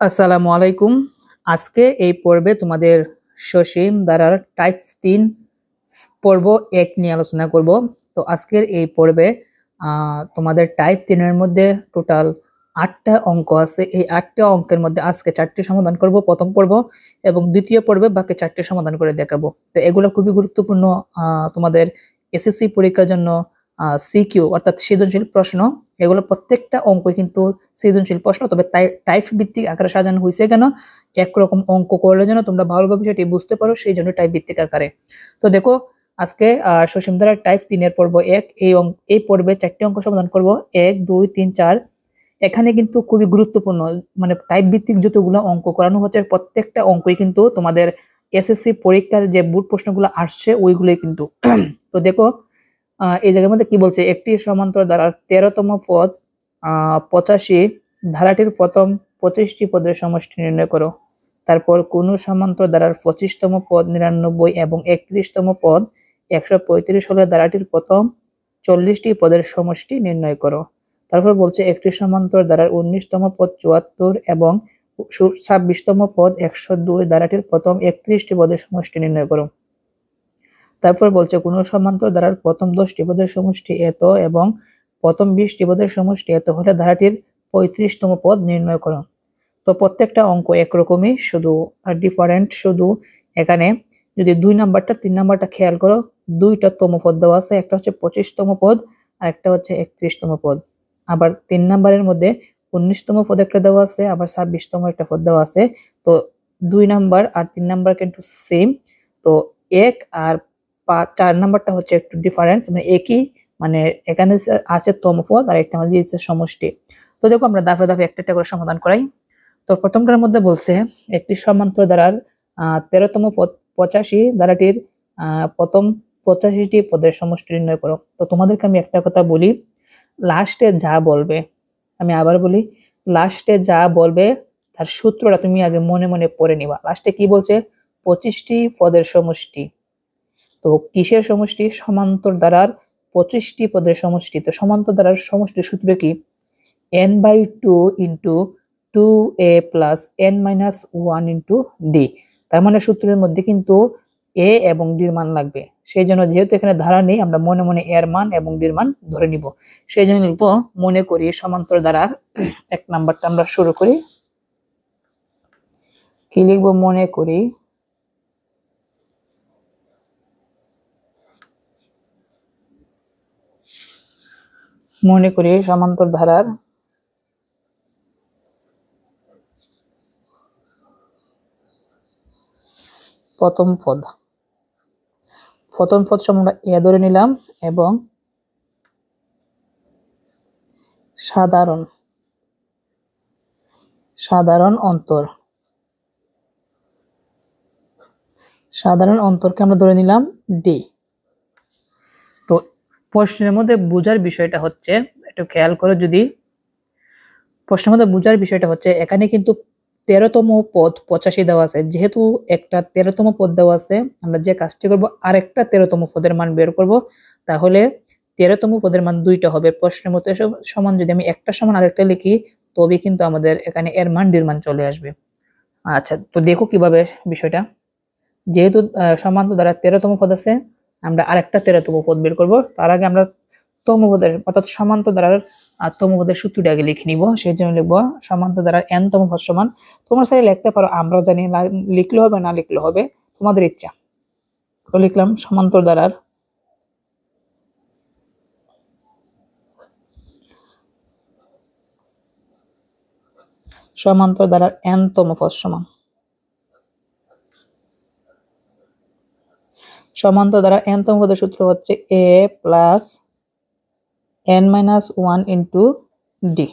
আসসালামু আলাইকুম। আজকে এই পর্বে তোমাদের সসীম ধারার টাইপ ৩ পর্ব ১ নিয়ে আলোচনা করব। তো আজকের এই পর্বে তোমাদের টাইপ ৩ এর মধ্যে টোটাল ৮টা অঙ্ক আছে। এই ৮টা অঙ্কের মধ্যে আজকে ৪টি সমাধান করব প্রথম পর্ব, এবং দ্বিতীয় পর্বে বাকি ৪টি সমাধান করে দেখাবো। তো এগুলো খুবই গুরুত্বপূর্ণ তোমাদের এসএসসি পরীক্ষার জন্য। সিকিউ অর্থাৎ সৃজনশীল প্রশ্ন, এগুলো প্রত্যেকটা অঙ্কই কিন্তু সৃজনশীল প্রশ্ন, তবে টাইপ ভিত্তিক আকারে সাজানো হয়েছে কেন, একরকম অঙ্ক করলে যেন তোমরা ভালোভাবে সেটি বুঝতে পারো, সেই জন্য টাইপ ভিত্তিক আকারে। তো দেখো, আজকে সসীম ধারার টাইপ ৩ এর পর্ব ১, এই পর্বে ৪টি অঙ্ক সমাধান করব, ১, ২, ৩, ৪। এখানে কিন্তু খুবই গুরুত্বপূর্ণ, মানে টাইপ ভিত্তিক যতগুলো অঙ্ক করানো হচ্ছে প্রত্যেকটা অঙ্কই কিন্তু তোমাদের এসএসসি পরীক্ষার যে বোর্ড প্রশ্নগুলো আসছে ওইগুলোই কিন্তু। তো দেখো, এই জায়গার মধ্যে কি বলছে, একটি সমান্তর ধারার ১৩তম পদ ৮৫, ধারাটির প্রথম ২৫টি পদের সমষ্টি নির্ণয় করো। তারপর কোন সমান্তর ধারার ২৫তম পদ ৯৯ এবং ৩১তম পদ ১৩৫ হলে ধারাটির প্রথম ৪০টি পদের সমষ্টি নির্ণয় করো। তারপর বলছে একটি সমান্তর ধারার ১৯তম পদ ৭৪ এবং ২৬তম পদ ১০২, ধারাটির প্রথম ৩১টি পদের সমষ্টি নির্ণয় করো। তারপর বলছে কোন সমান্তর ধারার প্রথম 10টি পদের সমষ্টি এত এবং প্রথম 20টি পদের সমষ্টি এত হলে ধারাটির 35তম পদ নির্ণয় করো। তো প্রত্যেকটা অঙ্ক একরকমই, শুধু ডিফারেন্ট শুধু এখানে যদি 2 নাম্বারটা 3 নাম্বারটা খেয়াল করো, দুইটা তম পদ দেওয়া আছে, একটা হচ্ছে 25তম পদ আর একটা হচ্ছে 31তম পদ। আবার 3 নাম্বারের মধ্যে 19তম পদ একটা দেওয়া আছে, আবার 26তম একটা পদ দেওয়া আছে। তো 2 নাম্বার আর 3 নাম্বার কিন্তু সেম। তো 1 আর 4 নাম্বারটা হচ্ছে একটু ডিফারেন্স, মানে একই, মানে এখানে আছে তম পদ আর একটা আমাদের দিয়েছে সমষ্টি। তো দেখো, আমরা দাফে দাফে একটা একটা করে সমাধান করাই। তো প্রথমটার মধ্যে বলছে একটি সমান্তর ধারার 13তম পদ 85, ধারাটির প্রথম 85টি পদের সমষ্টি নির্ণয় করো। তো তোমাদেরকে আমি একটা কথা বলি, লাস্টে যা বলবে, আমি আবার বলি, লাস্টে যা বলবে তার সূত্রটা তুমি আগে মনে মনে পড়ে নিবা। লাস্টে কি বলছে? 25টি পদের সমষ্টি। তো কিসের সমষ্টি? সমান্তর ধারার 25টি পদের সমষ্টি। তো সমান্তর ধারার সমষ্টির সূত্র কি? n/2 into 2a plus n minus 1 into D. তার মানে সূত্রের মধ্যে কিন্তু a এবং d এর মান লাগবে। সেই জন্য যেহেতু এখানে ধারা নেই, আমরা মনে মনে এর মান এবং d এর মান ধরে নিব। সেই জন্য লিখব, মনে করি সমান্তর ধারার 1 নাম্বারটা আমরা শুরু করি। কি লিখব? মনে করি সমান্তর ধারার প্রথম পদ আমরা এ ধরে নিলাম, এবং সাধারণ অন্তরকে আমরা ধরে নিলাম ডি। তো প্রশ্নের মধ্যে বোঝার বিষয়টা হচ্ছে, একটু খেয়াল করো, যদি প্রশ্নের মধ্যে বোঝার বিষয়টা হচ্ছে এখানে কিন্তু 13তম পদ 85 দেওয়া আছে। যেহেতু একটা 13তম পদ দেওয়া আছে, আমরা যে কাজটি করব, আরেকটা 13তম পদের মান বের করব। তাহলে 13তম পদের মান দুইটা হবে। প্রশ্নের মধ্যে সমান যদি আমি একটা সমান আরেকটা লিখি, তবে কিন্তু আমাদের এখানে এর মান ডির মান চলে আসবে। আচ্ছা, তো দেখো কিভাবে বিষয়টা। যেহেতু সমান্তর দ্বারা 13তম পদ আছে, আমরা আরেকটা 13তম পদ বের করব। তার আগে আমরা তম পদের অর্থাৎ সমান্তর দ্বারার তম পদের সূত্রটি আগে লিখে নিব। সেই জন্য লিখবো সমান্তর দ্বারার n তম পদ সমান, তোমরা চাইলে লিখতে পারো, আমরা জানি লিখলে হবে না লিখলে হবে, তোমাদের ইচ্ছা। তো লিখলাম সমান্তর দ্বারার n তম পদ সমান, সমান্তর দ্বারা n তম পদের সূত্র হচ্ছে a plus n minus 1 into D.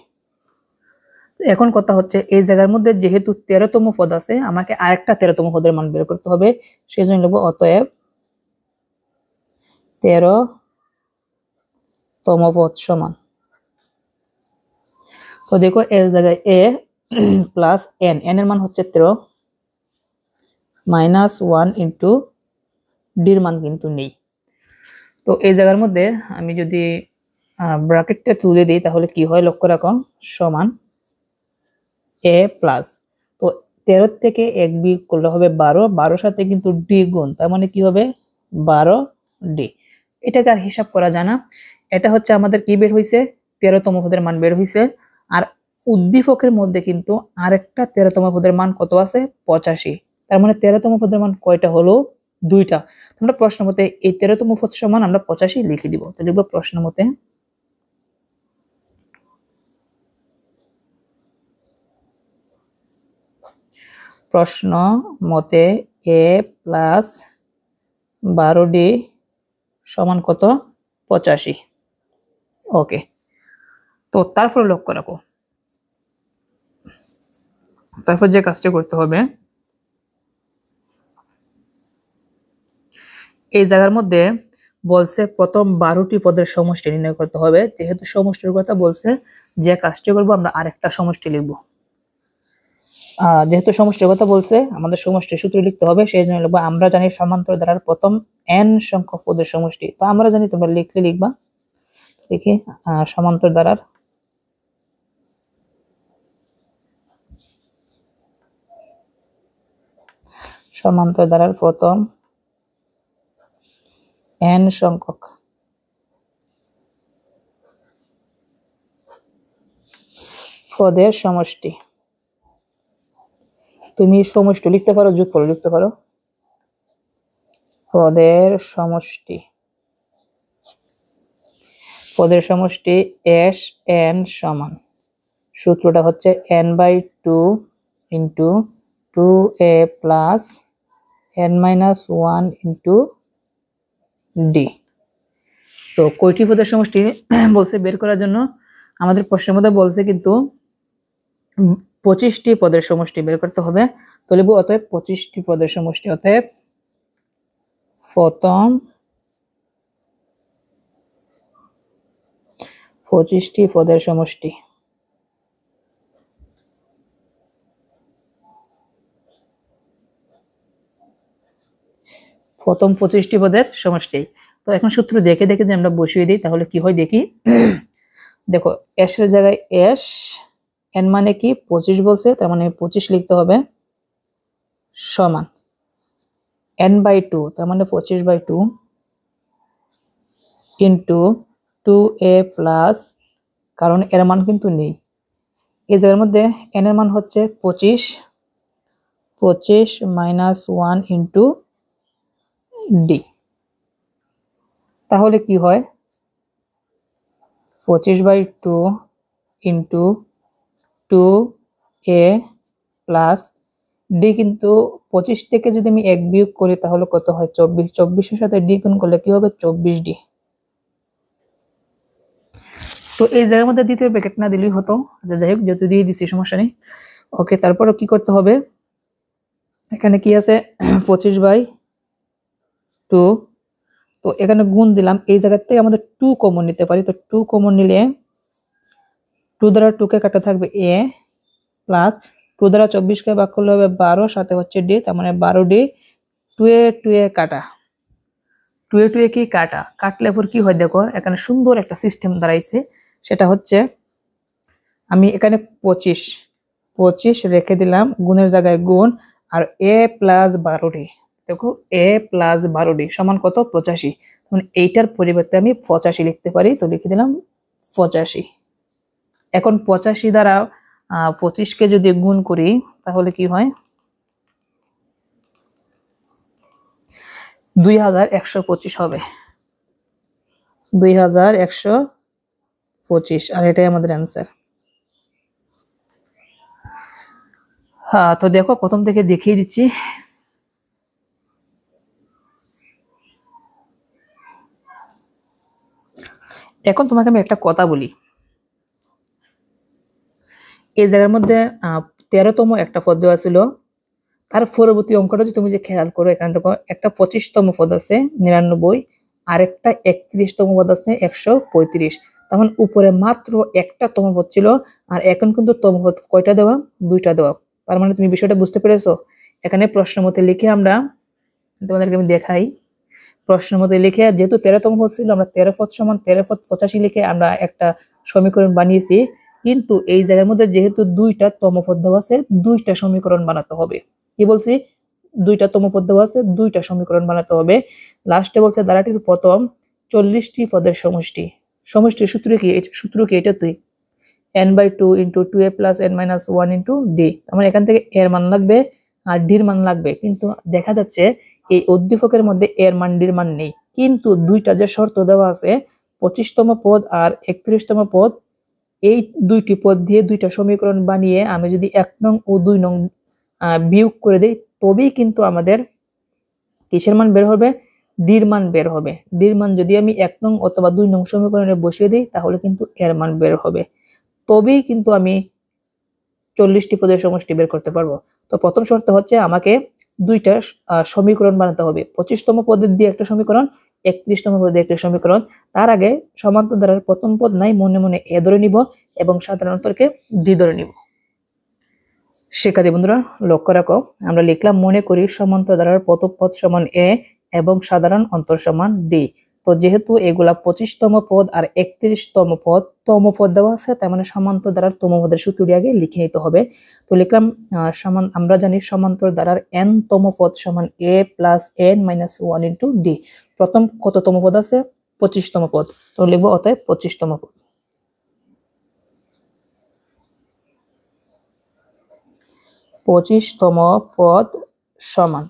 এখন কথা হচ্ছে, এই জায়গার মধ্যে যেহেতু 13তম পদ আছে, আমাকে আরেকটা 13তম পদের মান বের করতে হবে। সেই জন্য লিখবো অতএব 13তম পদ সমান। তো দেখো, এর জায়গায় a প্লাস n এর মান হচ্ছে 13 মাইনাস 1 ইন্টু ডির মান কিন্তু নেই। তো এই জায়গার মধ্যে আমি যদি ব্র্যাকেটটা তুলে দিই, তাহলে কি হয় লক্ষ্য রাখো, সমান a প্লাস 13 থেকে 1 বিয়োগ করলে হবে 12, 12 সাথে কিন্তু ডি গুণ, তার মানে কি হবে 12 ডি। এটাকে আর হিসাব করা যায় না। এটা হচ্ছে আমাদের কি বের হইছে, 13তম পদের মান বের হইছে। আর উদ্দীপকের মধ্যে কিন্তু আরেকটা 13তম পদের মান কত আছে, 85। তার মানে 13তম পদের মান কয়টা হলো, 2টা। তোমরা প্রশ্ন মতে এই 13তম পদ সমান আমরা 85 লিখে দিব। তো লিখব প্রশ্ন মতে এ প্লাস 12d সমান কত, 85। ওকে, তো তারপর লক্ষ্য রাখো, তারপর যে কাজটা করতে হবে, এই জায়গার মধ্যে বলছে প্রথম 12টি পদের সমষ্টি নির্ণয় করতে হবে। যেহেতু সমষ্টির কথা বলছে, যে কাজটি করবো আমরা আরেকটা সমষ্টি লিখব। যেহেতু সমষ্টির কথা বলছে, আমাদের সমষ্টির সূত্র লিখতে হবে, সেই জন্য লিখবো আমরা জানি সমান্তর ধারার প্রথম n সংখ্যক পদের সমষ্টি। তো আমরা জানি, তোমরা লিখলে লিখবা। দেখি সমান্তর ধারার প্রথম n সংখ্যক পদের সমষ্টি। তুমি সমষ্টি লিখতে পারো, যোগফল লিখতে পারো। পদের সমষ্টি s n সমান, সূত্রটা হচ্ছে n/2 into 2a plus n-1 into d। তো কয়টি পদের সমষ্টি বলছে বের করার জন্য, আমাদের প্রশ্নের মধ্যে বলছে কিন্তু 25টি পদের সমষ্টি বের করতে হবে। তো লিখব অতএব 25টি পদের সমষ্টি। অতএব প্রথম 25টি পদের সমষ্টি। প্রথম 25টি পদের সমষ্টি। তো এখন সূত্র দেখে দেখে যে আমরা বসিয়ে দিই, তাহলে কি হয় দেখি। দেখো s এর জায়গায় s, n মানে কি 25 বলছে, তার মানে 25 লিখতে হবে, সমান n/2, তার মানে 25/2 ইন্টু 2a প্লাস, কারণ এর মান কিন্তু নেই এই জায়গার মধ্যে, n এর মান হচ্ছে 25, 25 - 1 ইন্টু d। তাহলে কি হয় 25/2 ইন্টু 2a প্লাস d, কিন্তু 25 থেকে যদি আমি 1 বিয়োগ করি তাহলে কত হয় 24, 24-এর সাথে d গুণ করলে কি হবে 24d। তো এই জায়গার মধ্যে দ্বিতীয় ব্র্যাকেট না দিলেই হতো, যাই হোক যেহেতু দিয়ে দিচ্ছি সমস্যা নেই। ওকে, তারপরে কি করতে হবে, এখানে কি আছে 25/2, তো এখানে গুণ দিলাম, এই জায়গা থেকে আমাদের 2 কমন নিতে পারি। তো 2 কমন নিলে 2 দ্বারা 2 কে কাটা থাকবে a প্লাস 2 দ্বারা 24 কে ভাগ করলে হবে 12, সাথে হচ্ছে d, তার মানে 12d। 2 এ কাটা, 2 এ কি কাটা, কাটলে পর কি হয় দেখো, এখানে সুন্দর একটা সিস্টেম দাঁড়াইছে। সেটা হচ্ছে আমি এখানে 25 রেখে দিলাম, গুণের জায়গায় গুণ, আর a প্লাস 12d, দেখো a প্লাস 12d সমান কত 85। মানে এইটার পরিবর্তে আমি 85 লিখতে পারি। তো লিখে দিলাম 85। এখন 85 দ্বারা 25কে যদি গুণ করি তাহলে কি হয় 2125 হবে, 2125, আর এটাই আমাদের অ্যান্সার। হ্যাঁ, তো দেখো প্রথম থেকে দেখিয়ে দিচ্ছি। এখন তোমাকে আমি একটা কথা বলি, এই জায়গার মধ্যে 13তম একটা পদ দেওয়া ছিল, তার পরবর্তী অঙ্কটা যদি তুমি যে খেয়াল করো, এখানে দেখো একটা 25তম পদ আছে 99, আর একটা 31তম পদ আছে 135। তখন উপরে মাত্র একটা তম পদ ছিল, আর এখন কিন্তু তম পদ কয়টা দেওয়া, 2টা দেওয়া। তার মানে তুমি বিষয়টা বুঝতে পেরেছো। এখানে প্রশ্ন মতে লিখে আমরা তোমাদেরকে আমি দেখাই, প্রশ্ন মতে লিখে যেহেতু 13তম পদ ছিল, আমরা 13 পদ সমান 13 পদ 85 লিখে আমরা একটা সমীকরণ বানিয়েছি, কিন্তু এই জায়গার মধ্যে যেহেতু দুইটা তমপদ দেওয়া আছে, দুইটা সমীকরণ বানাতে হবে। কি বলছি? দুইটা তমপদ দেওয়া আছে, দুইটা সমীকরণ বানাতে হবে। লাস্টে বলছে ধারাটির প্রথম 40টি পদের সমষ্টি। সমষ্টির সূত্র কি এটা তুই n/2 × 2a + n - 1 × d। আমার এখান থেকে এর মান লাগবে আর ডির মান লাগবে, কিন্তু দেখা যাচ্ছে এই উদ্দীপকের মধ্যে এর মান ডির মান নেই। কিন্তু দুইটা যে শর্ত দেওয়া আছে 25তম পদ আর 31তম পদ, এই দুইটি পদ দিয়ে দুইটা সমীকরণ বানিয়ে আমি যদি 1 নং ও 2 নং বিয়োগ করে দেই, তবেই কিন্তু আমাদের কিসের মান বের হবে? ডির মান বের হবে। ডির মান যদি আমি 1 নং অথবা 2 নং সমীকরণে বসিয়ে দিই তাহলে কিন্তু এর মান বের হবে, তবেই কিন্তু আমি 40টি পদের সমষ্টি বের করতে পারবো। তো প্রথম শর্ত হচ্ছে আমাকে দুইটা সমীকরণ বানাতে হবে। 25তম পদের দিয়ে একটা সমীকরণ, 31তম পদে একটা সমীকরণ। তার আগে সমান্তর ধারার প্রথম পদ নাই, মনে মনে এ ধরে নিব এবং সাধারণ অন্তরকে ডি ধরে নিব। শিক্ষার্থী বন্ধুরা লক্ষ্য রাখো, আমরা লিখলাম মনে করি সমান্তর ধারার প্রথম পদ সমান এ এবং সাধারণ অন্তর সমান ডি। তো যেহেতু এগুলা 25তম পদ আর 31তম পদ তমপদ দেওয়া আছে, তার মানে সমান্তর ধারার তমপদের সূত্রটি আগে লিখে নিতে হবে। তো লিখলাম আমরা জানি সমান্তর ধারার n তম পদ সমান a + n - 1 × d। প্রথম কততম পদ আছে? 25তম পদ। তো লিখবো অতএব 25তম পদ। 25তম পদ সমান,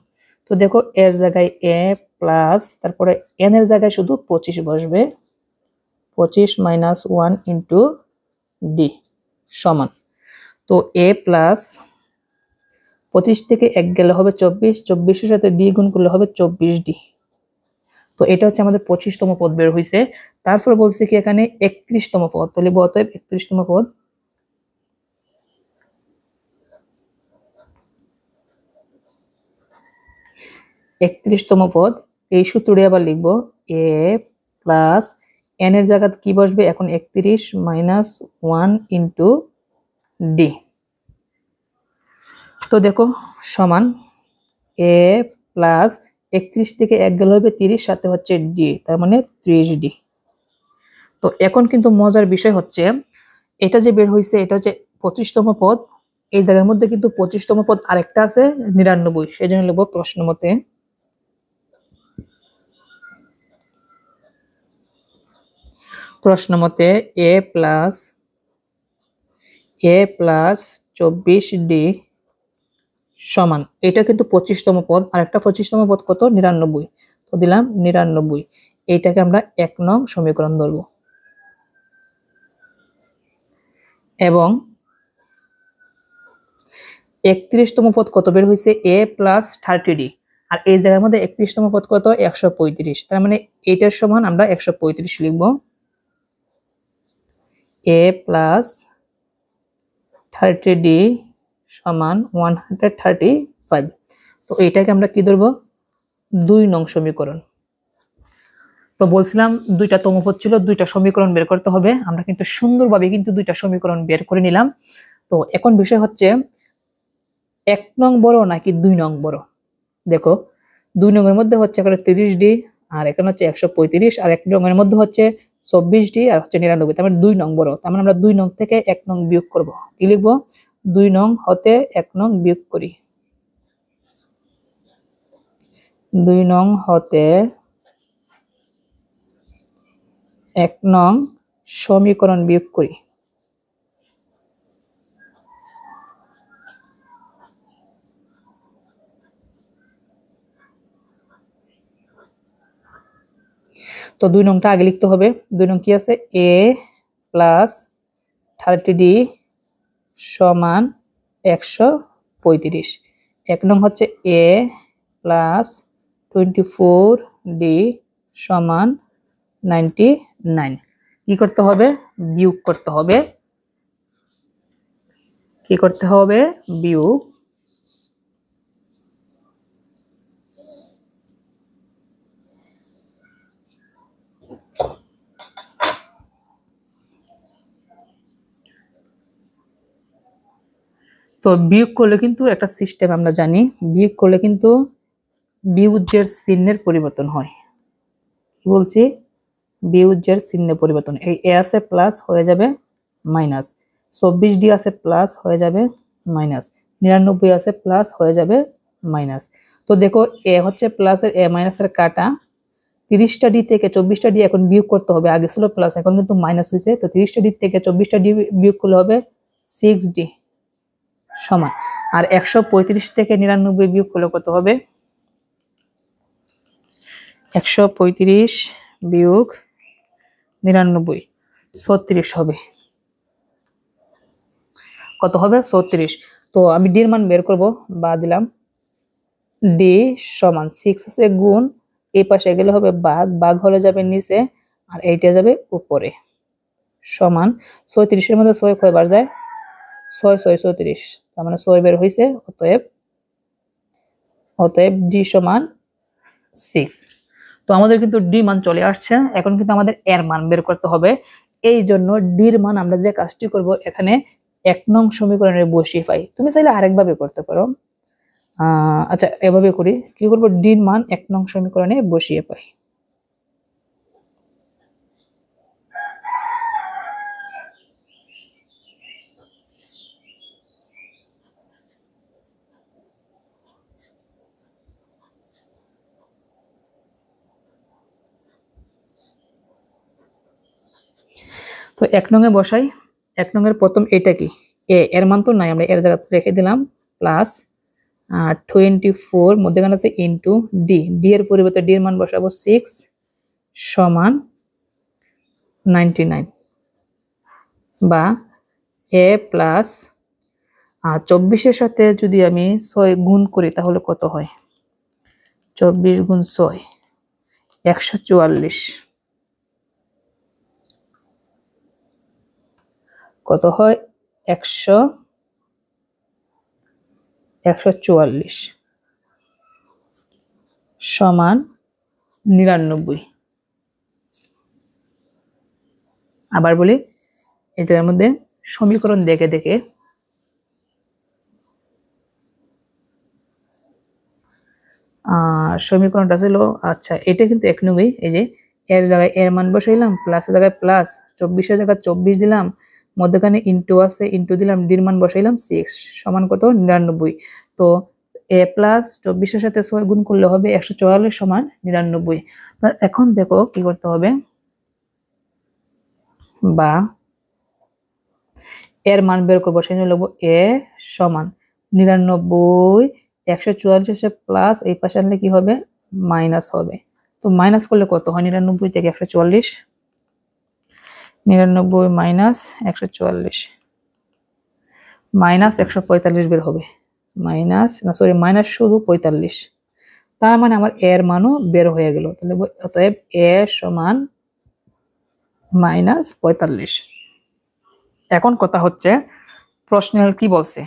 তো দেখো এর জায়গায় a প্লাস তারপরে n এর জায়গায় শুধু 25 বসবে, 25 - 1 × d সমান, তো a প্লাস 25 থেকে 1 গেলে হবে 24, 24 এর সাথে d গুণ করলে হবে 24d। তো এটা হচ্ছে আমাদের 25তম পদ বের হইছে। তারপর বলছে কি এখানে 31তম পদ, তাহলে অতএব 31তম পদ। 31তম পদ, এই সূত্রটি আবার লিখবো a প্লাস n এর জায়গায় কি বসবে এখন? 31 - 1 × d। তো দেখো সমান a প্লাস 31 থেকে 1 গেলে হবে 30, সাথে হচ্ছে d, তার মানে 30d। তো এখন কিন্তু মজার বিষয় হচ্ছে এটা যে বের হয়েছে এটা হচ্ছে 25তম পদ, এই জায়গার মধ্যে কিন্তু 25তম পদ আরেকটা আছে 99, সেই জন্য লিখবো প্রশ্ন মতে a প্লাস 24d সমান, এটা কিন্তু 25তম পদ, আর একটা 25তম পদ কত? 99। তো দিলাম 99, এইটাকে আমরা 1 নং সমীকরণ ধরব। এবং 31তম পদ কত বের হয়েছে? a প্লাস 30d, আর এই জায়গার মধ্যে 31তম পদ কত? 135, তার মানে এইটার সমান আমরা 135 লিখব। a প্লাস 30d সমান 135। তো এইটাকে আমরা কি ধরবো? 2 নং সমীকরণ। তো বলছিলাম দুইটা তমপদ ছিল, দুইটা সমীকরণ বের করতে হবে। আমরা কিন্তু সুন্দরভাবে কিন্তু দুইটা সমীকরণ বের করে নিলাম। তো এখন বিষয় হচ্ছে 1 নং বড় নাকি 2 নং বড়? দেখো 2 নং এর মধ্যে হচ্ছে এখানে 30d আর এখানে হচ্ছে 135, আর 1 নং এর মধ্যে হচ্ছে 24d আর হচ্ছে 99, তার মানে 2 নং বড়। তার মানে আমরা 2 নং থেকে 1 নং বিয়োগ করব। কি লিখবো? 2 নং হতে 1 নং বিয়োগ করি। 2 নং হতে 1 নং সমীকরণ বিয়োগ করি। তো 2 নংটা আগে লিখতে হবে। 2 নং কি আছে? a প্লাস 30d সমান 135। 1 নং হচ্ছে a প্লাস 24d সমান 99। কি করতে হবে? বিয়োগ করতে হবে। কি করতে হবে? বিয়োগ। তো বিয়োগ করলে কিন্তু একটা সিস্টেম আমরা জানি, বিয়োগ করলে কিন্তু বিয়োজ্যের চিহ্নের পরিবর্তন হয়। কি বলছি? বিয়োজ্যের চিহ্নের পরিবর্তন। এই a আছে প্লাস হয়ে যাবে মাইনাস। 24D আছে প্লাস হয়ে যাবে মাইনাস, 99 আছে প্লাস হয়ে যাবে মাইনাস। তো দেখো এ হচ্ছে প্লাসের এ মাইনাসের কাটা, 30টা ডি থেকে 24টা ডি এখন বিয়োগ করতে হবে, আগে ছিল প্লাস এখন কিন্তু মাইনাস হয়েছে, তো 30টা ডি থেকে 24টা ডি বিয়োগ করলে হবে 6D সমান, আর 135 থেকে 99 বিয়োগ করলে কত হবে, 135 বিয়োগ 99 36 হবে। কত হবে 36। তো আমি ডির মান বের করব, বা দিলাম ডি সমান 6 আছে গুণ এই পাশে গেলে হবে ভাগ, ভাগ হলে যাবে নিচে আর এইটা যাবে উপরে, সমান 36 এর মধ্যে 6 কয়বার যায়, 6 6 36, তার মানে 6 বের হইছে। অতএব ডি সমান 6। তো আমাদের কিন্তু ডি মান চলে আসছে, এখন কিন্তু আমাদের এর মান বের করতে হবে। এই জন্য ডির মান আমরা যে কাজটি করব এখানে 1 নং সমীকরণে বসিয়ে পাই, তুমি চাইলে আরেকভাবে করতে পারো। আচ্ছা এভাবে করি, কি করব, ডির মান 1 নং সমীকরণে বসিয়ে পাই। তো 1 নং এ বসাই, 1 নং এর প্রথম এটা কি, এ এর মান তো নাই, আমরা এর জায়গা রেখে দিলাম প্লাস 24 মধ্যখানে আছে ইনটু ডি, ডি এর পরিবর্তে ডি এর মান বসাবো 6 সমান 99, বা এ প্লাস 24 সাথে যদি আমি 6 গুণ করি তাহলে কত হয়, 24 গুণ 6 144, কত হয় 144 সমান 99। আবার বলি, এই জায়গার মধ্যে সমীকরণ দেখে দেখে সমীকরণটা ছিল, আচ্ছা এটা কিন্তু 1 নংই, এই যে এর জায়গায় এর মান বসাইলাম, প্লাসের জায়গায় প্লাস, 24 এর জায়গায় 24 দিলাম, মধ্যখানে ইনটু আছে ইনটু দিলাম, ডির মান বসাইলাম 6 সমান কত 99। তো এ প্লাস 24 এর সাথে 6 গুণ করলে হবে 144 সমান 99। এখন দেখো কি করতে হবে, বা এর মান বের করবো, সেই জন্য লিখবো এ সমান 99, 144 প্লাস এই পাশে আনলে কি হবে মাইনাস হবে। তো মাইনাস করলে কত হয়, 99 থেকে 144, 99 মাইনাস 144 মাইনাস 145 বের হবে, মাইনাস না সরি মাইনাস শুধু 45, তার মানে আমার এর মানও বের হয়ে গেল। তাহলে অতএব এ সমান মাইনাস 45। এখন কথা হচ্ছে প্রশ্নে কি বলছে,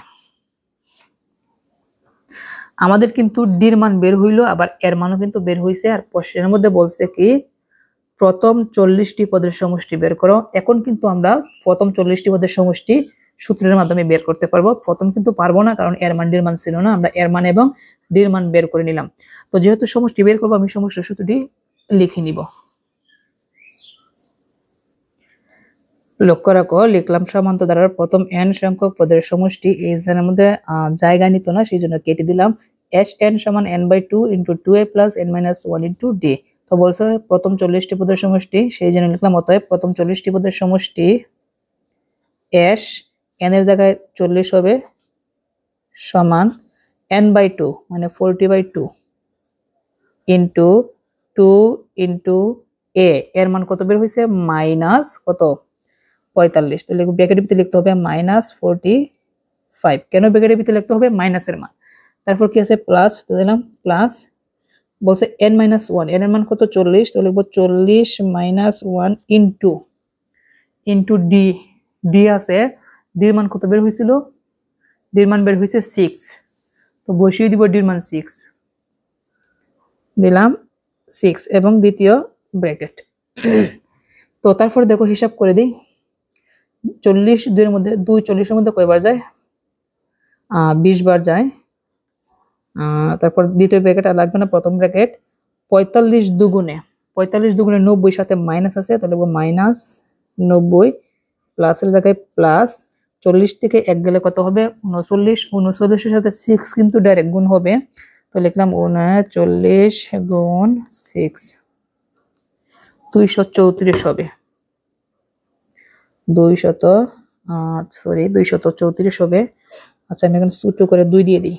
আমাদের কিন্তু ডির মান বের হইলো, আবার এর মানও কিন্তু বের হইছে, আর প্রশ্নের মধ্যে বলছে কি প্রথম 40টি পদের সমষ্টি বের করো। এখন কিন্তু আমরা প্রথম 40টি পদের সমষ্টি সূত্রের মাধ্যমে বের করতে পারবো, প্রথম কিন্তু পারবো না, কারণ এর মান ডির মান ছিল না, আমরা এর মান এবং ডির মান বের করে নিলাম। তো যেহেতু সমষ্টি বের করবো, আমি সমষ্টির সূত্রটি লিখে নিব। লক্ষ্য রাখো, লিখলাম সমান্তর ধারার প্রথম n সংখ্যক পদের সমষ্টি, এই এর মধ্যে জায়গা নিত না, সেই জন্য কেটে দিলাম। Sn সমান n/2 × 2a + n - 1 × d। তো বলছে প্রথম 40টি পদের সমষ্টি, সেই জন্য লিখলাম অতএব প্রথম 40টি পদের সমষ্টি s n এর জায়গায় 40 হবে সমান n/2 মানে 40/2 ইনটু 2 ইনটু a, এর মান কত বের হয়েছে মাইনাস কত 45। তো ব্র্যাকেটের ভিতরে লিখতে হবে -45। কেন ব্র্যাকেটের ভিতরে লিখতে হবে, মাইনাসের মান। তারপর কি আছে প্লাস দিলাম, প্লাস বলছে n-1, n এর মান কত 40, তো লিখবো 40 - 1 ইনটু ডি, ডি আছে, ডির মান কত বের হয়েছিল, ডির মান বের হয়েছে 6, তো বসিয়ে দিব ডির মান 6 দিলাম 6 এবং দ্বিতীয় ব্র্যাকেট। তো তারপর দেখো হিসাব করে দিই, 40 2 মধ্যে 2 40 এর মধ্যে কয়বার যায় 20 বার যায়। তারপর দ্বিতীয় ব্র্যাকেট আর লাগবে না, প্রথম ব্র্যাকেট 45 দুগুণে 90 সাথে মাইনাস আছে, তাহলে লিখব -90 প্লাসের জায়গায় প্লাস 40 থেকে 1 গেলে কত হবে 39, 39 এর সাথে 6 কিন্তু ডাইরেক্ট গুণ হবে, তো লিখলাম 39 গুণ 6 234 হবে। 234 হবে। আচ্ছা আমি এখানে ছোট করে 2 দিয়ে দিই,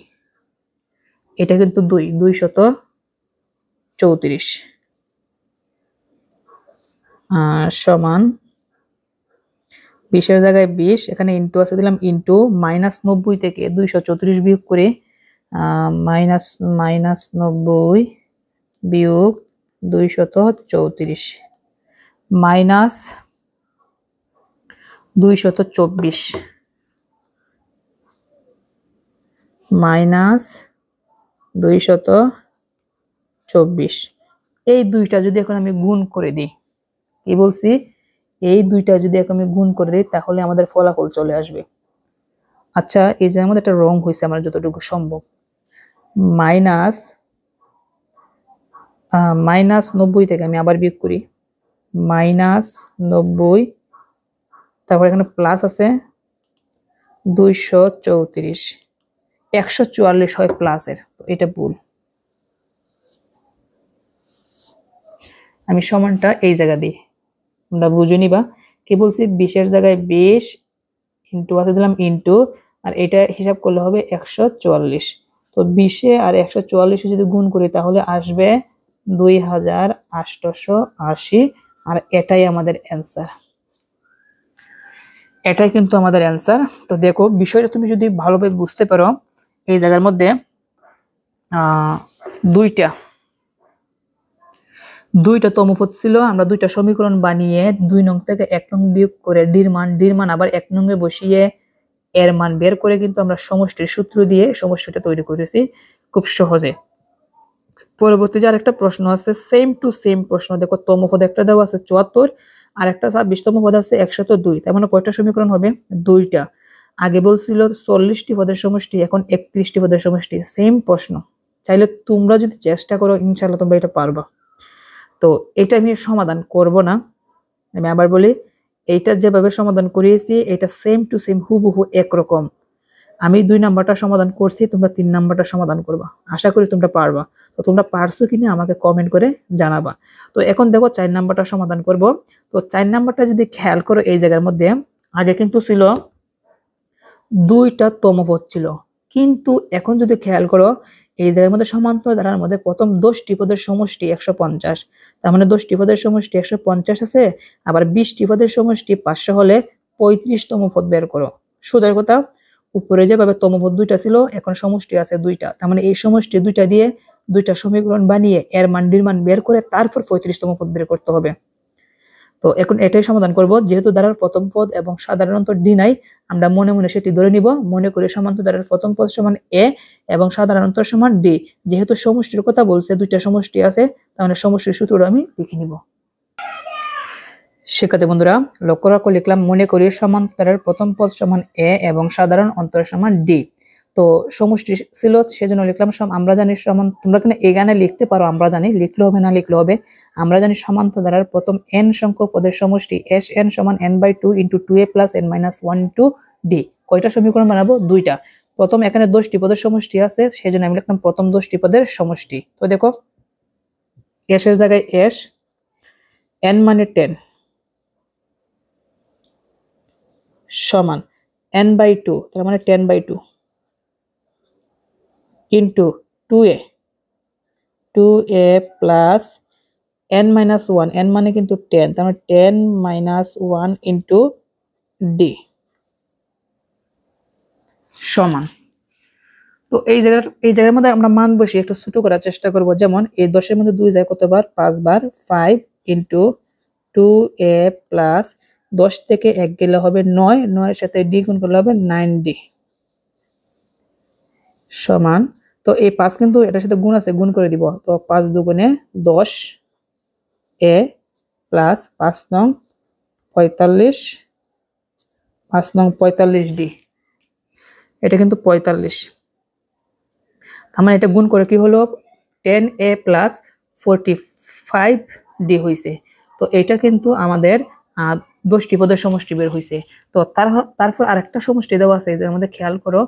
এটা কিন্তু 234 সমান 20 এর জায়গায় 20, এখানে ইন্টু আছে দিলাম, ইন্টু -90 থেকে 234 বিয়োগ করে -90 বিয়োগ 234 মাইনাস 224 মাইনাস 224। এই দুইটা যদি এখন আমি গুণ করে দিই, কি বলছি, এই দুইটা যদি এখন আমি গুণ করে দিই তাহলে আমাদের ফলাফল চলে আসবে। আচ্ছা এই যে আমাদের একটা রং হয়েছে আমার যতটুকু সম্ভব, -90 থেকে আমি আবার বিয়োগ করি, -90, তারপর এখানে প্লাস আছে 234, 144 হয় প্লাসের, তো এটা ভুল। আমি সমানটা এই জায়গা দিই, আমরা বুঝে নিবা। কি বলছি, 20 এর জায়গায় 20 ইন্টু আছে দিলাম, ইন্টু আর এটা হিসাব করলে হবে 144। তো 20 আর 144 যদি গুণ করি তাহলে আসবে 2880, আর এটাই আমাদের অ্যান্সার। এটাই কিন্তু আমাদের অ্যান্সার। তো দেখো বিষয়টা তুমি যদি ভালোভাবে বুঝতে পারো, এই জায়গার মধ্যে দুইটা তমপদ ছিল, আমরা দুইটা সমীকরণ বানিয়ে 2 নং থেকে 1 নং বিয়োগ করে ডির মান আবার 1 নং এ বসিয়ে এর মান বের করে কিন্তু আমরা সমষ্টির সূত্র দিয়ে সমষ্টিটা তৈরি করেছি খুব সহজে। পরবর্তী যে আরেকটা প্রশ্ন আছে, সেম টু সেম প্রশ্ন, দেখো তমপদ একটা দেওয়া আছে 74 আর একটা 26 তম পদ আছে 102, তার মানে কয়টা সমীকরণ হবে, দুইটা। আগে বলছিল 40টি পদের সমষ্টি, এখন 31টি পদের সমষ্টি, সেম প্রশ্ন। চাইলে তোমরা যদি চেষ্টা করো ইনশাআল্লাহ তোমরা এটা পারবা। তো এটা আমি সমাধান করব না, আমি আবার বলি, এইটা যেভাবে সমাধান করিয়েছি এটা সেম টু সেম হুবহু একরকম। আমি 2 নাম্বারটা সমাধান করছি, তোমরা 3 নাম্বারটা সমাধান করবা, আশা করি তোমরা পারবা। তো তোমরা পারছো কিনা আমাকে কমেন্ট করে জানাবা। তো এখন দেখো 4 নাম্বারটা সমাধান করব। তো 4 নাম্বারটা যদি খেয়াল করো, এই জায়গার মধ্যে আগে কিন্তু ছিল 2টা তমপদ ছিল, কিন্তু এখন যদি খেয়াল করো এই জায়গার মধ্যে সমান্তরাল ধারার মধ্যে প্রথম 10টি পদের সমষ্টি 150, তার মানে 10টি পদের সমষ্টি 150 আছে, আবার 20টি পদের সমষ্টি 500 হলে 35তম পদ বের করো। সোজার কথা, উপরে যেভাবে তমপদ 2টা ছিল এখন সমষ্টি আছে 2টা, তার মানে এই সমষ্টি 2টা দিয়ে 2টা সমীকরণ বানিয়ে এর মান ডির মান বের করে তারপর 35তম পদ বের করতে হবে। তো এখন এটাই সমাধান করব, যেহেতু ধারার প্রথম পদ এবং সাধারণ অন্তর ডি নাই, আমরা মনে মনে সেটি ধরে নিব, মনে করে সমান্তর ধারার প্রথম পদ সমান এ এবং সাধারণ অন্তর সমান ডি। যেহেতু সমষ্টির কথা বলছে, 2টা সমষ্টি আছে, তাহলে সমষ্টির সূত্রটা আমি লিখে নিব। শিক্ষার্থী বন্ধুরা লক্ষ্য রাখো, লিখলাম মনে করি সমান্তর ধারার প্রথম পদ সমান এ এবং সাধারণ অন্তর সমান ডি। তো সমষ্টি ছিল সেজন্য লিখলাম আমরা জানি সমান, তোমরা কিন্তু এখানে লিখতে পারো, আমরা জানি, লিখলে হবে না লিখলে হবে। আমরা জানি সমান্তর ধারার প্রথম n সংখ্যক পদের সমষ্টি Sn সমান n/2 × 2a + n-1 * d। কয়টা সমীকরণ বানাবো, 2টা। প্রথম এখানে 10টি পদের সমষ্টি আছে, সেজন্য আমি লিখলাম প্রথম 10টি পদের সমষ্টি। তো দেখো s এর জায়গায় s, n মানে 10 সমান n/2, তার মানে 10/2 into 2a plus n-1, n মানে কিন্তু 10, তার মানে 10-1 into d সমান। তো এই জায়গার মধ্যে আমরা মান বসিয়ে একটু ছোট করার চেষ্টা করব, যেমন এই 10 এর মধ্যে 2 যায় কতবার, 5 বার, 5 into 2a plus 10 থেকে 1 গেলে হবে 9, 9 এর সাথে d গুণ করলে হবে 9d সমান। তো এই 5 কিন্তু এটার সাথে গুণ আছে, গুণ করে দিব, তো 5 দুগুণে 10 a প্লাস 5 নং 45, 5 নং 45d, এটা কিন্তু 45। তার মানে এটা গুণ করে কি হলো, 10a plus 45d হয়েছে। তো এটা কিন্তু আমাদের 10টি পদের সমষ্টি বের হয়েছে। তো তারপর আরেকটা সমষ্টি দেওয়া আছে, যে আমাদের খেয়াল করো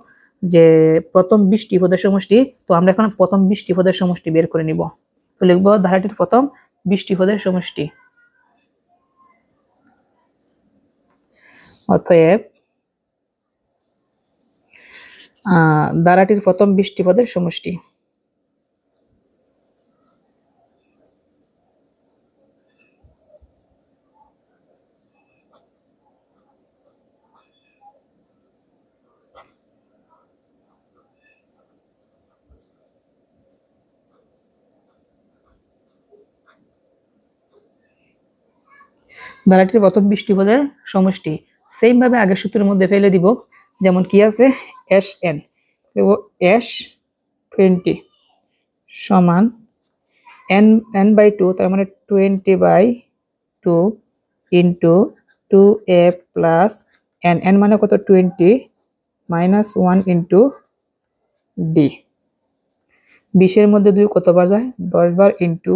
যে প্রথম 20টি পদের সমষ্টি। তো আমরা এখন প্রথম 20টি পদের সমষ্টি বের করে নিব। তো লিখব ধারাটির প্রথম 20টি পদের সমষ্টি। অতএব ধারাটির প্রথম 20টি পদের সমষ্টি। ধারাটির প্রথম 20টি পদের সমষ্টি সেম ভাবে আগের সূত্রের মধ্যে ফেলে দিব। যেমন কি আছে, Sn S20 সমান n/2, তার মানে 20/2 ইন্টু 2a প্লাস n মানে কত 20 মাইনাস 1 ইন্টু d। 20-এর মধ্যে 2 কতবার যায়, 10 বার ইন্টু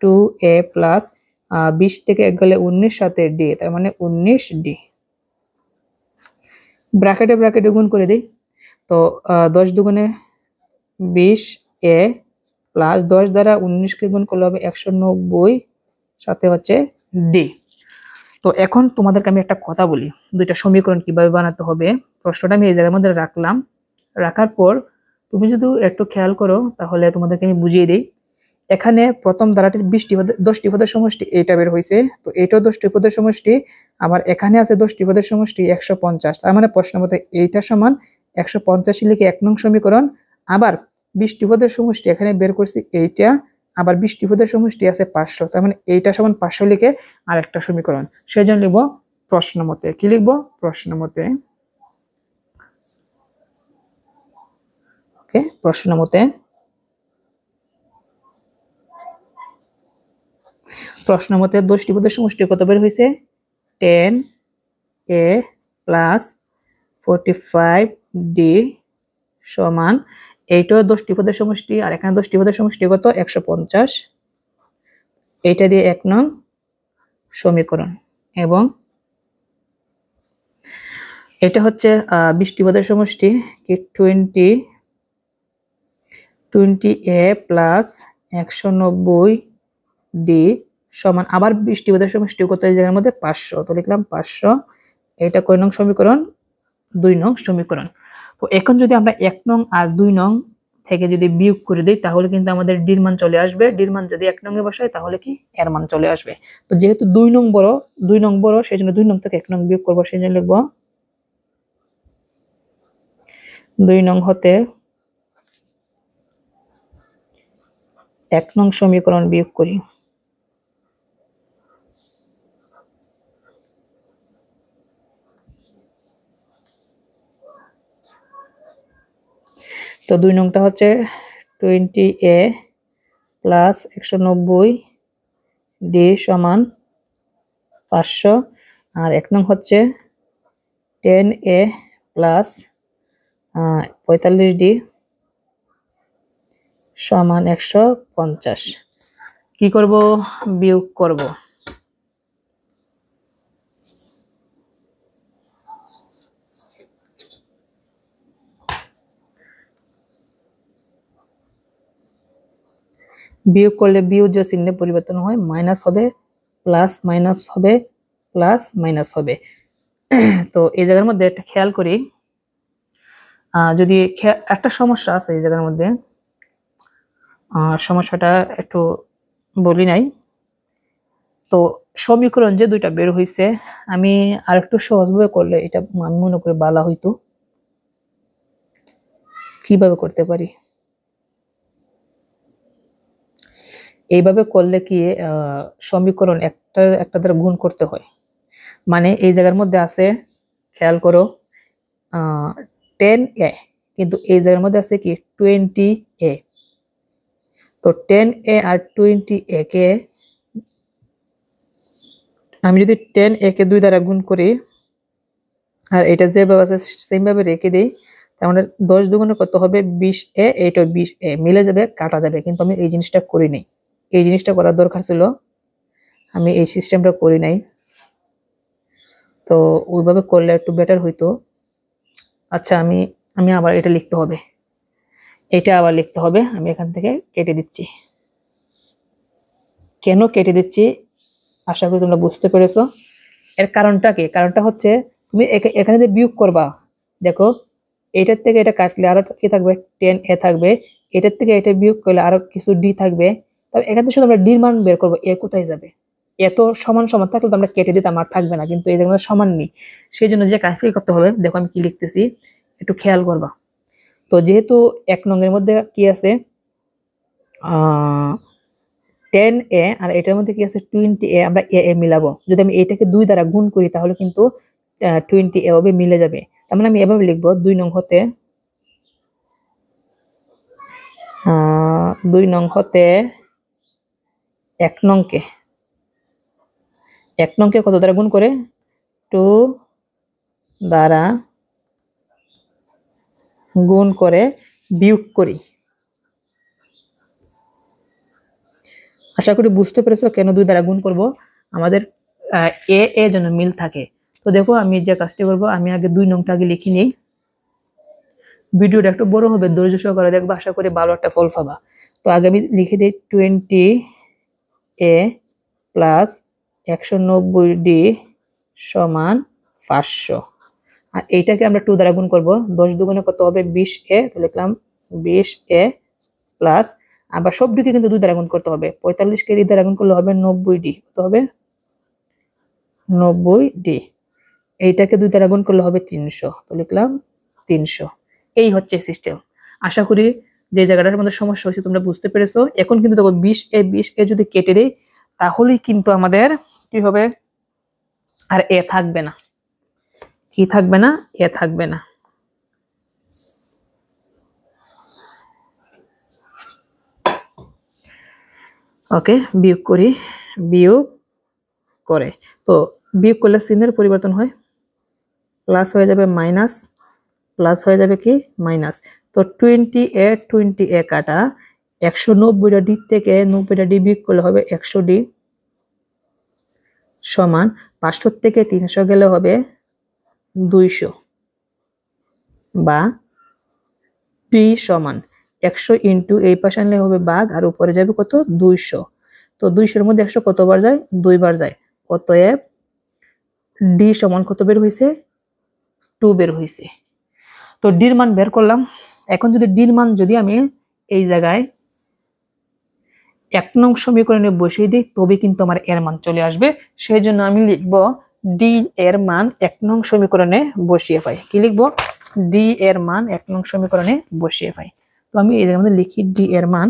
2a প্লাস 20 থেকে 1 গেলে 19 সাথে d, তার মানে 19d। ব্র্যাকেটে গুণ করে দিই। তো 10 দুগুণে 20a প্লাস 10 দ্বারা 19কে গুণ করলে হবে 190, সাথে হচ্ছে d। তো এখন তোমাদেরকে আমি একটা কথা বলি, দুইটা সমীকরণ কিভাবে বানাতে হবে। প্রশ্নটা আমি এই জায়গার মধ্যে রাখলাম। রাখার পর তুমি যদি একটু খেয়াল করো তাহলে তোমাদেরকে আমি বুঝিয়ে দিই। এখানে প্রথম ধারাটির 10টি পদের সমষ্টি এইটা বের হয়েছে, তো এইটাও 10টি পদের সমষ্টি। আবার এখানে আছে 10টি পদের সমষ্টি 150, তার মানে প্রশ্ন মতে এইটা সমান 150 লিখে 1 নং সমীকরণ। আবার 20টি পদের সমষ্টি এখানে বের করছি এইটা, আবার 20টি পদের সমষ্টি আছে 500, তার মানে এইটা সমান 500 লিখে আরেকটা সমীকরণ। সেজন্য লিখব প্রশ্ন মতে। কি লিখব, প্রশ্ন মতে। ওকে, প্রশ্ন মতে। প্রশ্ন মতে 10টি পদের সমষ্টি কত বের হয়েছে, 10a প্লাস 45d সমান, এইটাও 10টি পদের সমষ্টি আর এখানে 10টি পদের সমষ্টি কত 150। এইটা দিয়ে 1 নং সমীকরণ। এবং এটা হচ্ছে 20টি পদের সমষ্টি কি 20a প্লাস 190d সমান, আবার 20টি পদের সমষ্টি কত এই জায়গার মধ্যে 500, তো লিখলাম 500। এটা কয় নং সমীকরণ, 2 নং সমীকরণ। তো এখন যদি আমরা 1 নং আর 2 নং থেকে যদি বিয়োগ করে দিই তাহলে কিন্তু আমাদের ডির মান চলে আসবে। ডির মান যদি 1 নং এ বসাই তাহলে কি এর মান চলে আসবে। তো যেহেতু 2 নং বড় সেজন্য 2 নং থেকে 1 নং বিয়োগ করব। সেজন্য লিখব 2 নং হতে 1 নং সমীকরণ বিয়োগ করি। তো 2 নংটা হচ্ছে 20a প্লাস 190d সমান 500, আর 1 নং হচ্ছে 10a প্লাস 45d সমান 150। কি করব, বিয়োগ করব। বিয়োগ করলে বিয়োজ্য চিহ্নে পরিবর্তন হয়, মাইনাস হবে প্লাস, মাইনাস হবে প্লাস, মাইনাস হবে। তো এই জায়গার মধ্যে একটা খেয়াল করি, যদি একটা সমস্যা আছে এই জায়গার মধ্যে, সমস্যাটা একটু বলি নাই। তো সমীকরণ যে দুইটা বের হয়েছে, আমি আরেকটু সহজভাবে করলে এটা আমি মনে করি ভালো হইতো। কিভাবে করতে পারি, এইভাবে করলে কি সমীকরণ একটা দ্বারা গুণ করতে হয়। মানে এই জায়গার মধ্যে আছে, খেয়াল করো 10a, কিন্তু এই জায়গার মধ্যে আছে কি 20a। তো 10a আর 20a কে আমি যদি 10a কে 2 দ্বারা গুণ করি আর এটা যেভাবে আছে সেম ভাবে রেখে দিই, তার মানে 10 দুগুণে কত হবে 20a, এইটা 20a মিলে যাবে, কাটা যাবে। কিন্তু আমি এই জিনিসটা করি নাই, এই জিনিসটা করার দরকার ছিল, আমি এই সিস্টেমটা করি নাই। তো ওইভাবে করলে একটু বেটার হইতো। আচ্ছা, আমি আবার এটা লিখতে হবে, এটা আবার লিখতে হবে। আমি এখান থেকে কেটে দিচ্ছি। কেন কেটে দিচ্ছি আশা করি তোমরা বুঝতে পেরেছো। এর কারণটা কি? কারণটা হচ্ছে তুমি এখানে যে বিয়োগ করবা, দেখো এটার থেকে এটা কাটলে আরো কি থাকবে, 10a থাকবে। এটার থেকে এটা বিয়োগ করলে আরো কিছু d থাকবে। তবে এখান থেকে শুধু আমরা d মান বের করবো, a কোথায় যাবে? এত সমান সমান থাকলে তো আমরা কেটে দিতাম, আর থাকবে না। কিন্তু এই জায়গায় সমান নেই, সেই জন্য যে কাজটি করতে হবে, দেখো আমি কি লিখতেছি একটু খেয়াল করবা। তো যেহেতু 1 নং-এর মধ্যে কি আছে 10a, আর এটার মধ্যে কি আছে 20a, আমরা a মিলাবো। যদি আমি এটাকে 2 দ্বারা গুণ করি তাহলে কিন্তু 20a হবে, মিলে যাবে। তার মানে আমি এভাবে লিখবো 2 নং হতে 1 নংকে কত দ্বারা গুণ করে? 2 দ্বারা গুণ করে বিয়োগ করি। আশা করি বুঝতে পেরেছো কেন 2 দ্বারা গুণ করব, আমাদের এ যেন মিল থাকে। তো দেখো আমি যে কাজটি করব, আমি আগে 2 নংটা আগে লিখে নিই। ভিডিওটা একটু বড় হবে, ধৈর্য সহকারে দেখবা, আশা করি ভালো একটা ফল পাবা। তো আগে আমি লিখে দিই 20a প্লাস 190d সমান 500। আর এইটাকে আমরা 2 দ্বারা গুণ করব। 10 দুগুণে কত হবে? 20a। তো লিখলাম 20a প্লাস, আবার সবদিকে কিন্তু 2 দ্বারা গুণ করতে হবে। 45কে d দ্বারা গুণ করলে হবে 90d। কত হবে? 90d। এইটাকে 2 দ্বারা গুণ করলে হবে 300। তো লিখলাম 300। এই হচ্ছে সিস্টেম। আশা করি যে জায়গাটার মধ্যে সমস্যা হয়েছে তোমরা বুঝতে পেরেছো। এখন কিন্তু দেখো 20a যদি কেটে দেই তাহলেই কিন্তু আমাদের কি হবে? আর এ থাকবে না। কি থাকবে না? এ থাকবে না। ওকে, বিয়োগ করি। বিয়োগ করে, তো বিয়োগ করলে চিহ্নের পরিবর্তন হয়, প্লাস হয়ে যাবে মাইনাস, প্লাস হয়ে যাবে কি মাইনাস। তো 20a কাটা 190টা d থেকে 90টা d বিয়োগ করলে হবে 100d সমান 500 থেকে 300 গেলে হবে 200, বা d সমান 100 ইন্টু এই পাশে আনলে হবে ভাগ, আর উপরে যাবে কত? 200। তো 200-এর মধ্যে 100 কতবার যায়? 2 বার যায়। অতএব d সমান কত বের হয়েছে? 2 বের হয়েছে। তো d এর মান বের করলাম। এখন যদি d এর মান যদি আমি এই জায়গায় 1 নং সমীকরণে বসিয়ে দিই তবে কিন্তু আমার এর মান চলে আসবে। সেই জন্য আমি লিখব d এর মান 1 নং সমীকরণে বসিয়ে পাই। কি লিখব? d এর মান 1 নং সমীকরণে বসিয়ে পাই। তো আমি এই জায়গার মধ্যে লিখি d এর মান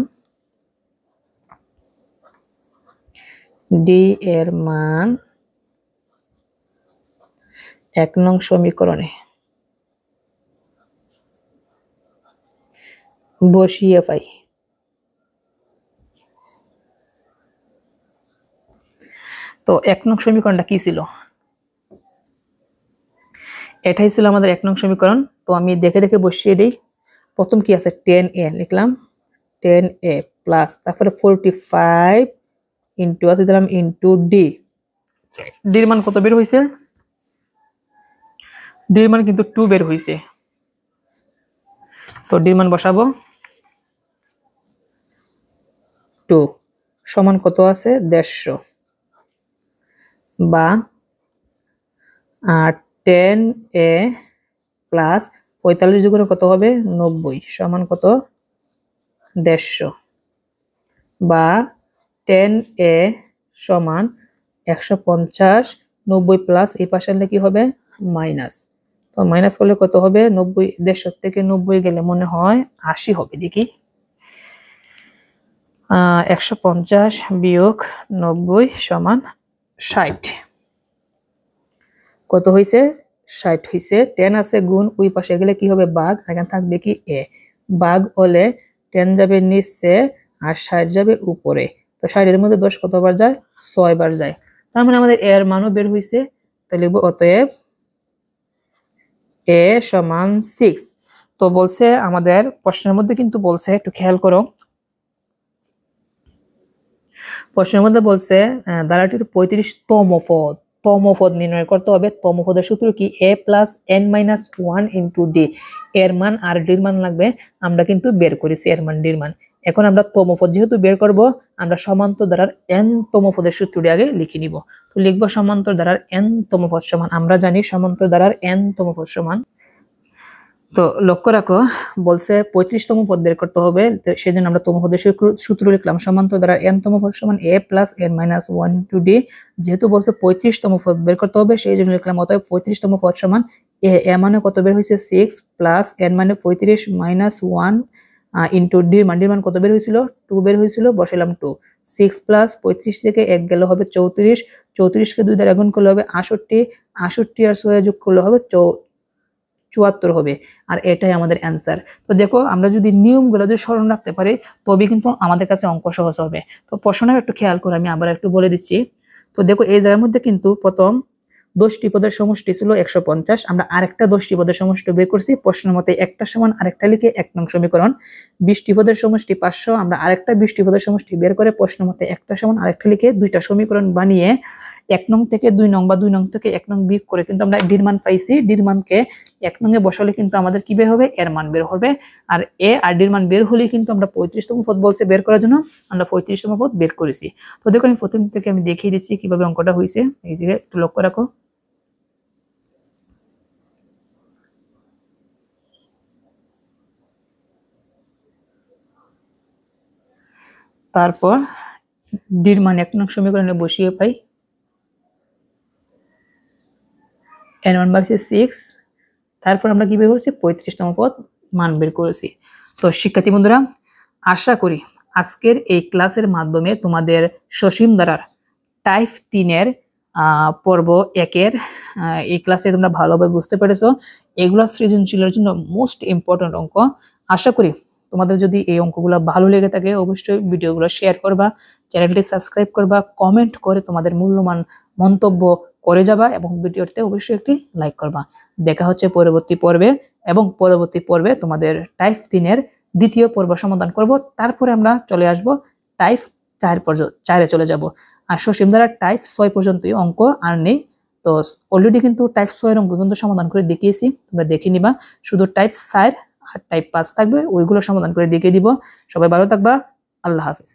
1 নং সমীকরণে বসিয়ে পাই। তো 1 নং সমীকরণটা কি ছিল? এটাই ছিল আমাদের 1 নং সমীকরণ। তো আমি দেখে দেখে বসিয়ে দিই। প্রথম কি আছে? 10a লিখলাম, 10a প্লাস, তারপরে 45 ইন্টু আছে দিলাম ইন্টু d। d এর মান কত বের হয়েছে? d এর মান কিন্তু 2 বের হয়েছে। তো d এর মান বসাবো, 2 সমান কত আছে? 150, বা 10a প্লাস 45 যোগ করে কত হবে? 90 সমান কত? 150, বা 10a সমান 150, 90 প্লাস এই পাশে আনলে কি হবে? মাইনাস। তো মাইনাস করলে কত হবে? 90, 150 থেকে 90 গেলে মনে হয় 80 হবে। দেখি, 150 বিয়োগ 90 সমান 60। কত হয়েছে? 60 হয়েছে। 10 আছে গুণ, ওই পাশে গেলে কি হবে? ভাগ, এখানে থাকবে কি? এ। ভাগ হলে 10 যাবে নিচে আর 60 যাবে উপরে। তো 60 এর মধ্যে 10 কতবার যায়? 6 বার যায়। তার মানে আমাদের এর মানও বের হয়েছে। তো লিখবো অতএব এ সমান 6। তো বলছে আমাদের প্রশ্নের মধ্যে কিন্তু বলছে, একটু খেয়াল করো, প্রশ্নের মধ্যে বলছে ধারাটির 35তম পদ। তমপদ নির্ণয় করতে হবে। তমপদের সূত্র কি? a plus n minus 1 into D. এর মান আর ডির মান লাগবে, আমরা কিন্তু বের করেছি এর মান ডির মান। এখন আমরা তমপদ যেহেতু বের করব, আমরা সমান্তর ধারার n তমপদের সূত্রটি আগে লিখে নিব। তো লিখব সমান্তর ধারার n তমপদ সমান, আমরা জানি সমান্তর ধারার n তমপদ সমান, তো লক্ষ্য রাখো বলছে 35তম পদ বের করতে হবে, সেজন্য আমরা তম পদের সূত্র লিখলাম সমান্তর ধারার n তম পদ সমান a plus n minus 1 to d. যেহেতু বলছে 35তম পদ বের করতে হবে, সেই জন্য লিখলাম অতএব 35তম পদ সমান a মানে কত বের হয়েছে 6 প্লাস n মানে 35 মাইনাস 1 ইন্টু ডির মান কত বের হয়েছিল 2 বের হয়েছিল, বসালাম 2। 6 প্লাস 35 থেকে 1 গেলে হবে 34, 34 কে 2 দ্বারা গুণ করলে হবে 68, 68 আর 6 যোগ করলে হবে 74 হবে। আর এটাই আমাদের অ্যান্সার। তো দেখো আমরা যদি নিয়মগুলো যদি স্মরণ রাখতে পারি তবে কিন্তু আমাদের কাছে অঙ্ক সহজ হবে। তো প্রশ্নটা একটু খেয়াল করে আমি আবার একটু বলে দিচ্ছি। তো দেখো এই জায়গার মধ্যে কিন্তু প্রথম 10টি পদের সমষ্টি ছিল 150, আমরা আরেকটা 10টি পদের সমষ্টি বের করছি প্রশ্নের মতে একটা সমান আরেকটা লিখে 1 নং সমীকরণ। 20টি পদের সমষ্টি 500, আমরা আরেকটা 20টি পদের সমষ্টি বের করে প্রশ্নের মতে একটা সমান আরেকটা লিখে দুইটা সমীকরণ বানিয়ে 1 নং থেকে 2 নং বা 2 নং থেকে 1 নং বিয়োগ করে কিন্তু আমরা ডির মান পাইছি। ডির মানকে 1 নং এ বসালে কিন্তু আমাদের কি বের হবে? এর মান বের হবে। আর এ আর ডির মান বের হলে কিন্তু আমরা 35তম পদ বলছে বের করার জন্য, আমরা 35তম পদ বের করেছি। তো দেখো আমি প্রথম থেকে আমি দেখিয়ে দিচ্ছি কিভাবে অঙ্কটা হয়েছে, এই দিকে একটু লক্ষ্য রাখো। তারপর ডির মান 1 নং সমীকরণে বসিয়ে পাই, এর মান পাইছি 6। তারপর আমরা কি বের করেছি? 35তম পদ মান বের করেছি। তো শিক্ষার্থী বন্ধুরা, আশা করি আজকের এই ক্লাসের মাধ্যমে তোমাদের সসীম ধারার টাইপ 3 এর পর্ব 1 এর এই ক্লাসে তোমরা ভালোভাবে বুঝতে পেরেছো। এগুলো সৃজনশীলের জন্য মোস্ট ইম্পর্টেন্ট অঙ্ক। আশা করি তোমাদের যদি এই অঙ্কগুলো ভালো লেগে থাকে অবশ্যই ভিডিওগুলো শেয়ার করবা, চ্যানেলটি সাবস্ক্রাইব করবা, কমেন্ট করে তোমাদের মূল্যবান মন্তব্য করে যাবা এবং ভিডিওতে অবশ্যই একটি লাইক করবা। দেখা হচ্ছে পরবর্তী পর্বে, এবং পরবর্তী পর্বে তোমাদের টাইপ 3 এর দ্বিতীয় পর্ব সমাধান করব। তারপরে আমরা চলে আসব টাইপ 4 চলে যাব। আর সসীম ধারার টাইপ 6 পর্যন্তই অঙ্ক আর নেই। তো অলরেডি কিন্তু টাইপ 6 এর অঙ্ক কিন্তু সমাধান করে দেখিয়েছি, তোমরা দেখে নিবা। শুধু টাইপ 4 আর টাইপ 5 থাকবে, ওইগুলো সমাধান করে দেখিয়ে দিব। সবাই ভালো থাকবা, আল্লাহ হাফেজ।